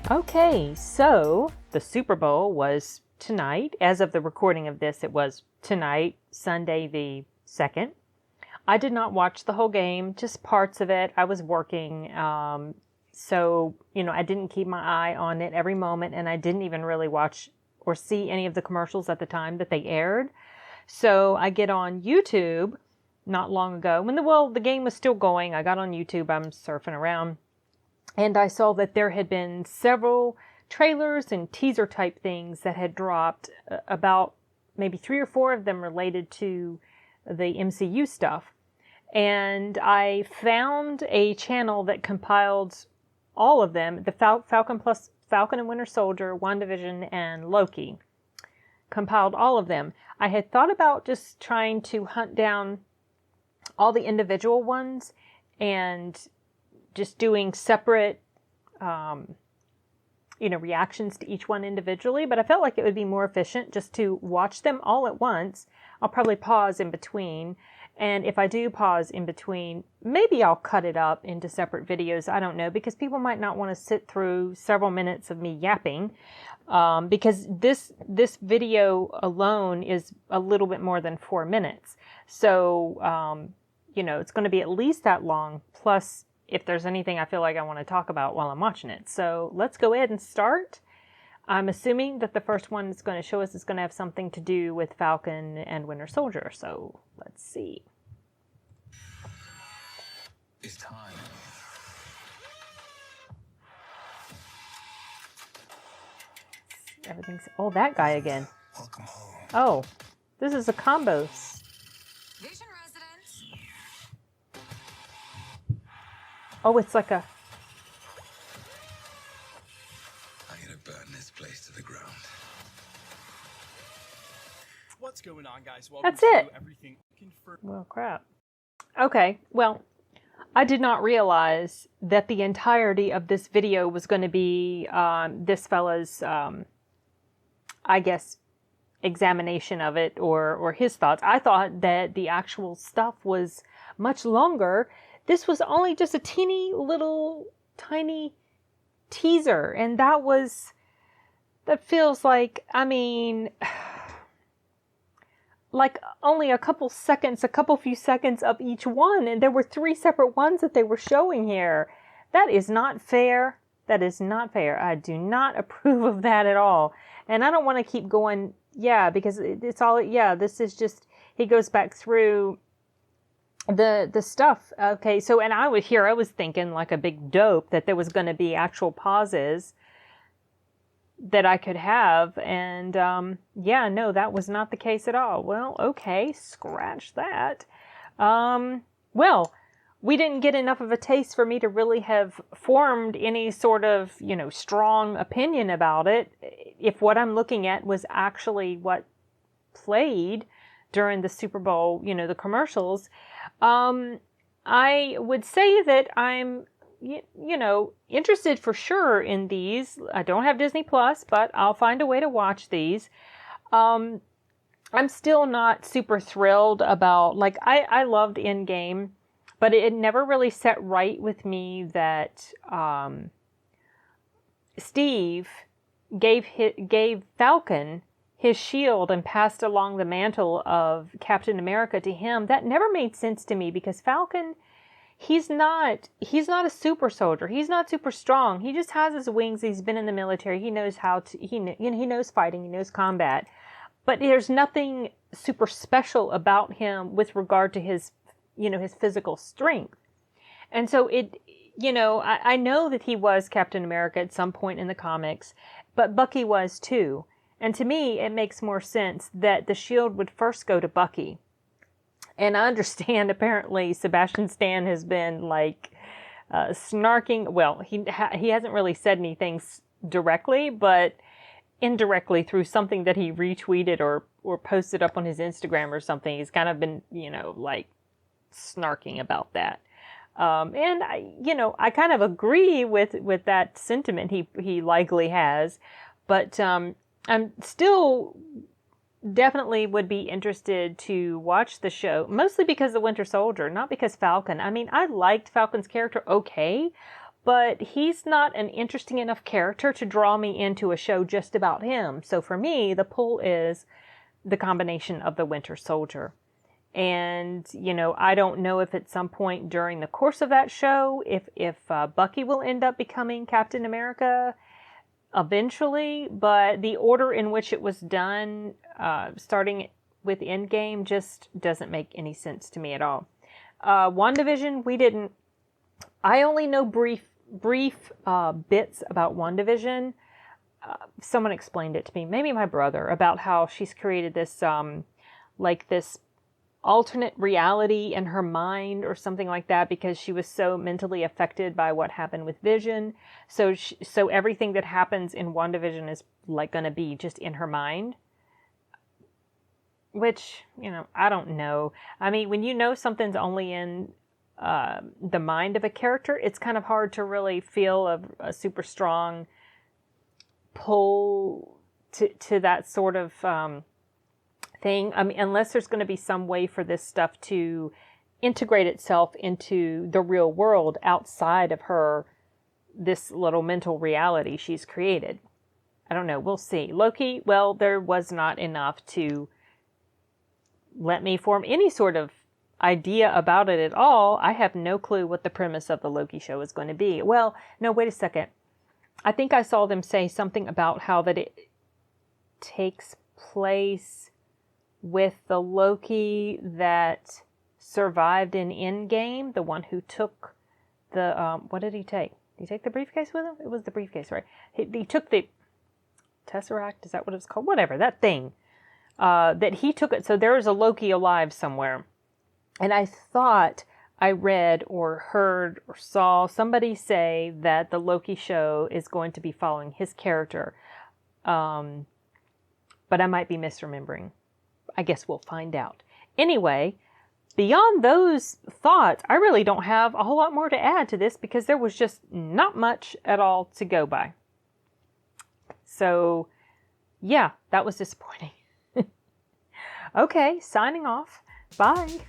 Okay, so the Super Bowl was tonight. As of the recording of this, it was tonight, Sunday the 2nd. I did not watch the whole game, just parts of it. I was working, so, I didn't keep my eye on it every moment, and I didn't even really watch or see any of the commercials at the time that they aired. So I get on YouTube not long ago, when the game was still going. I got on YouTube, I'm surfing around, and I saw that there had been several trailers and teaser type things that had dropped, about maybe 3 or 4 of them related to the MCU stuff. And I found a channel that compiled all of them, the Falcon and Winter Soldier, Wandavision, and Loki. Compiled all of them. I had thought about just trying to hunt down all the individual ones and just doing separate, reactions to each one individually, but I felt like it would be more efficient just to watch them all at once. I'll probably pause in between, and if I do pause in between, maybe I'll cut it up into separate videos. I don't know, because people might not want to sit through several minutes of me yapping, because this video alone is a little bit more than 4 minutes. So, it's going to be at least that long, plus if there's anything I feel like I want to talk about while I'm watching it. So let's go ahead and start. I'm assuming that the first one it's going to show us is going to have something to do with Falcon and Winter Soldier. So let's see. It's time. Everything's... Oh, that guy again. Welcome home. Oh, this is a combo. Vision residence. Oh, it's like a... I'm gonna burn this place to the ground. What's going on, guys? Welcome That's it. to Everything Confirmed. Well, crap. Okay, well, I did not realize that the entirety of this video was going to be this fella's, I guess, examination of it or his thoughts. I thought that the actual stuff was much longer. This was only just a teeny little tiny teaser, and that feels like, like only a couple few seconds of each one, and there were 3 separate ones that they were showing here. That is not fair. That is not fair. I do not approve of that at all. And I don't want to keep going, because it's all, this is just, he goes back through the stuff. Okay, so, and I was thinking like a big dope that there was going to be actual pauses that I could have, and no, that was not the case at all. Well, okay, scratch that. Well, we didn't get enough of a taste for me to really have formed any sort of, strong opinion about it, if what I'm looking at was actually what played during the Super Bowl, the commercials. I would say that I'm interested for sure in these. I don't have Disney Plus, but I'll find a way to watch these. I'm still not super thrilled about, I loved Endgame, but it never really set right with me that Steve gave Falcon his shield and passed along the mantle of Captain America to him. That never made sense to me, because Falcon, he's not a super soldier. He's not super strong. He just has his wings. He's been in the military. He knows he knows fighting. He knows combat. But there's nothing super special about him with regard to his physical strength. And so I know that he was Captain America at some point in the comics, but Bucky was too. And to me, it makes more sense that the shield would first go to Bucky. And I understand, apparently, Sebastian Stan has been, snarking. Well, he hasn't really said anything directly, but indirectly through something that he retweeted or posted up on his Instagram or something. He's kind of been, snarking about that. And I kind of agree with that sentiment he likely has, but I'm still definitely would be interested to watch the show, mostly because of Winter Soldier, not because Falcon. I liked Falcon's character okay, but he's not an interesting enough character to draw me into a show just about him. So for me, the pull is the combination of the Winter Soldier. And, you know, I don't know if at some point during the course of that show, if Bucky will end up becoming Captain America eventually, but the order in which it was done, starting with Endgame, just doesn't make any sense to me at all. WandaVision, I only know brief bits about WandaVision. Someone explained it to me, maybe my brother, about how she's created this, this alternate reality in her mind or something like that because she was so mentally affected by what happened with Vision. So everything that happens in WandaVision is like going to be just in her mind. Which, you know, I don't know. I mean, when you know something's only in the mind of a character, it's kind of hard to really feel a super strong pull to that sort of thing. I mean, unless there's going to be some way for this stuff to integrate itself into the real world outside of this little mental reality she's created. I don't know. We'll see. Loki, well, there was not enough to let me form any sort of idea about it at all. I have no clue what the premise of the Loki show is going to be. Well, no, wait a second. I think I saw them say something about how that it takes place with the Loki that survived in Endgame, the one who took the, what did he take? Did he take the briefcase with him? It was the briefcase, right? He took the Tesseract, is that what it's called? Whatever, that thing. That he took it, so there is a Loki alive somewhere. And I thought I read or heard or saw somebody say that the Loki show is going to be following his character. But I might be misremembering. I guess we'll find out. Anyway, beyond those thoughts, I really don't have a whole lot more to add to this because there was just not much at all to go by. So, yeah, that was disappointing. Okay, signing off. Bye.